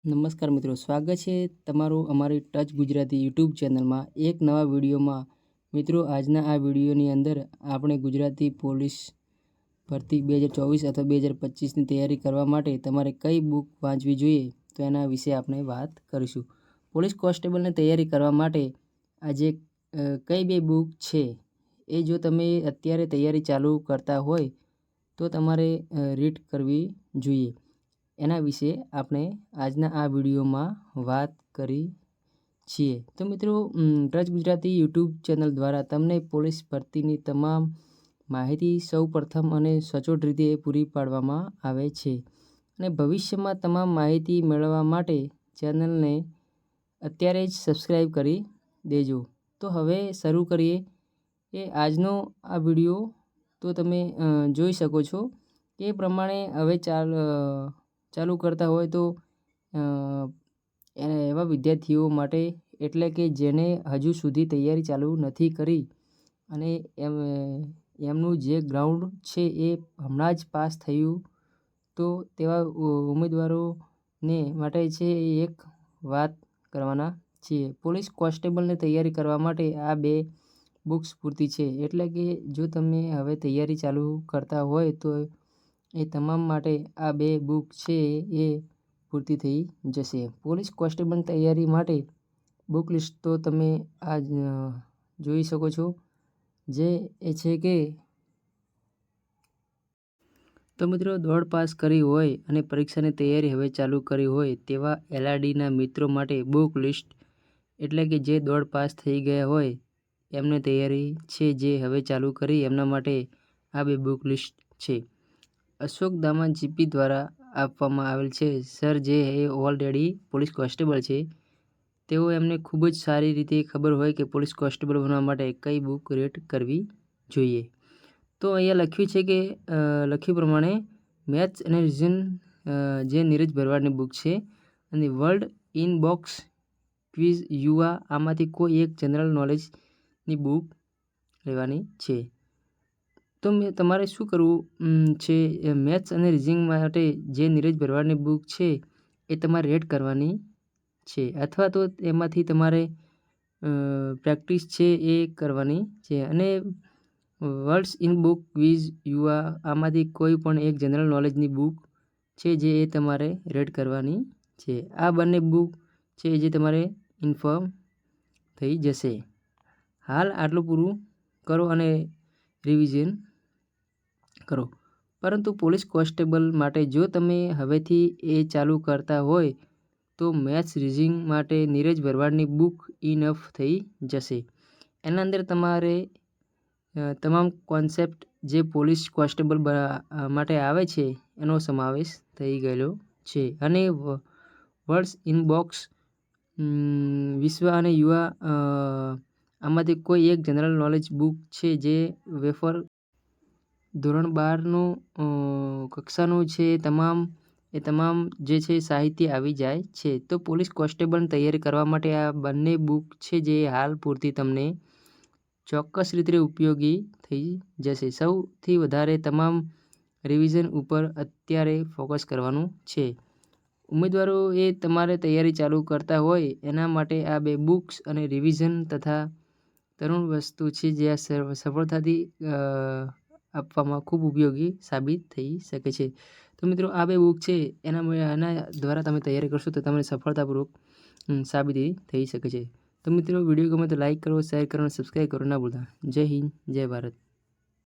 નમસ્કાર મિત્રો, સ્વાગત છે તમારું અમારી ટચ ગુજરાતી યુટ્યુબ ચેનલમાં એક નવા વિડીયોમાં। મિત્રો, આજના આ વિડીયોની અંદર આપણે ગુજરાતી પોલીસ ભરતી 2024 અથવા 2025ની તૈયારી કરવા માટે તમારે કઈ બુક વાંચવી જોઈએ તો એના વિશે આપણે વાત કરીશું। પોલીસ કોન્સ્ટેબલની તૈયારી કરવા માટે આજે કઈ બે બુક છે એ જો તમે અત્યારે તૈયારી ચાલુ કરતા હોય તો તમારે રીડ કરવી જોઈએ। એના વિશે આપણે આજના આ વિડીયોમાં વાત કરી છીએ। તો મિત્રો, ટચ ગુજરાતી યુટ્યુબ ચેનલ દ્વારા તમને પોલીસ ભરતીની તમામ માહિતી સૌ પ્રથમ અને સચોટ રીતે પૂરી પાડવામાં આવે છે અને ભવિષ્યમાં તમામ માહિતી મેળવવા માટે ચેનલને અત્યારે જ સબસ્ક્રાઈબ કરી દેજો। તો હવે શરૂ કરીએ એ આજનો આ વિડીયો। તો તમે જોઈ શકો છો એ પ્રમાણે હવે ચાલુ કરતા હોય તો એવા વિદ્યાર્થીઓ માટે, એટલે કે જેને હજુ સુધી તૈયારી ચાલુ નથી કરી અને એમનું જે ગ્રાઉન્ડ છે એ હમણાં જ પાસ થયું, તો તેવા ઉમેદવારોને માટે છે એ એક વાત કરવાના છીએ। પોલીસ કોન્સ્ટેબલની તૈયારી કરવા માટે આ બે બુક્સ પૂરતી છે, એટલે કે જો તમે હવે તૈયારી ચાલુ કરતા હોય તો એ તમામ માટે આ બે બુક છે એ પૂરતી થઈ જશે। પોલીસ કોન્સ્ટેબલ તૈયારી માટે બુક લિસ્ટ તો તમે આ જોઈ શકો છો, જે એ છે કે તો મિત્રો, દોડ પાસ કરી હોય અને પરીક્ષાની તૈયારી હવે ચાલુ કરી હોય તેવા એલઆરડીના મિત્રો માટે બુક લિસ્ટ, એટલે કે જે દોડ પાસ થઈ ગયા હોય એમને તૈયારી છે જે હવે ચાલુ કરી એમના માટે આ બે બુક લિસ્ટ છે। અશોક દામા જીપી દ્વારા આપવામાં આવેલ છે। સર જે એ ઓલરેડી પોલીસ કોન્સ્ટેબલ છે, તેઓ એમને ખૂબ જ સારી રીતે ખબર હોય કે પોલીસ કોન્સ્ટેબલ બનવા માટે કઈ બુક રીડ કરવી જોઈએ। તો અહીંયા લખ્યું છે કે લખ્યું પ્રમાણે મેથ્સ અને રિઝન જે નીરજ ભરવાડની બુક છે, અને વર્લ્ડ ઇન બોક્સ ક્વિઝ યુવા, આમાંથી કોઈ એક જનરલ નોલેજની બુક લેવાની છે। તો તમારે શું કરવું છે, મેથ્સ અને રિઝનિંગ માટે જે નીરજ ભરવાડની બુક છે એ તમારે રેડ કરવાની છે, અથવા તો એમાંથી તમારે પ્રેક્ટિસ છે એ કરવાની છે। અને વર્ડ્સ ઇન બુક ક્વિઝ યુવા, આમાંથી કોઈ પણ એક જનરલ નોલેજની બુક છે જે એ તમારે રેડ કરવાની છે। આ બંને બુક છે જે તમારે ઇન્ફોર્મ થઈ જશે। હાલ આટલું પૂરું કરો અને રિવિઝન કરો। પરંતુ પોલીસ કોન્સ્ટેબલ માટે જો તમે હવેથી એ ચાલુ કરતા હોય તો મેથ્સ રીઝનિંગ માટે નીરજ ભરવાડની બુક ઇનફ થઈ જશે। એના અંદર તમારે તમામ કોન્સેપ્ટ જે પોલીસ કોન્સ્ટેબલ માટે આવે છે એનો સમાવેશ થઈ ગયેલો છે। અને વર્ડ્સ ઇન બોક્સ વિશ્વ અને યુવા, આમાંથી કોઈ એક જનરલ નોલેજ બુક છે જે વેફર ધોરણ 12નું કક્ષાનું છે, એ તમામ જે છે સાહિત્ય આવી જાય છે। તો પોલીસ કોન્સ્ટેબલની તૈયારી કરવા માટે આ બંને બુક છે જે હાલ પૂરતી તમને ચોક્કસ રીતે ઉપયોગી થઈ જશે। સૌથી વધારે તમામ રિવિઝન ઉપર અત્યારે ફોકસ કરવાનું છે। ઉમેદવારો એ તમારે તૈયારી ચાલુ કરતા હોય એના માટે આ બે બુક્સ અને રિવિઝન તથા તરુણ વસ્તુ છે જે આ સફળતાથી આપવામાં ખૂબ ઉપયોગી સાબિત થઈ શકે છે। તો મિત્રો, આ બે બુક છે એના દ્વારા તમે તૈયારી કરશો તો તમને સફળતાપૂર્વક સાબિતી થઈ શકે છે। તો મિત્રો, વિડીયો ગમે તો લાઈક કરો, શેર કરો અને સબસ્ક્રાઈબ કરો ના ભૂલતા। જય હિન્દ, જય ભારત।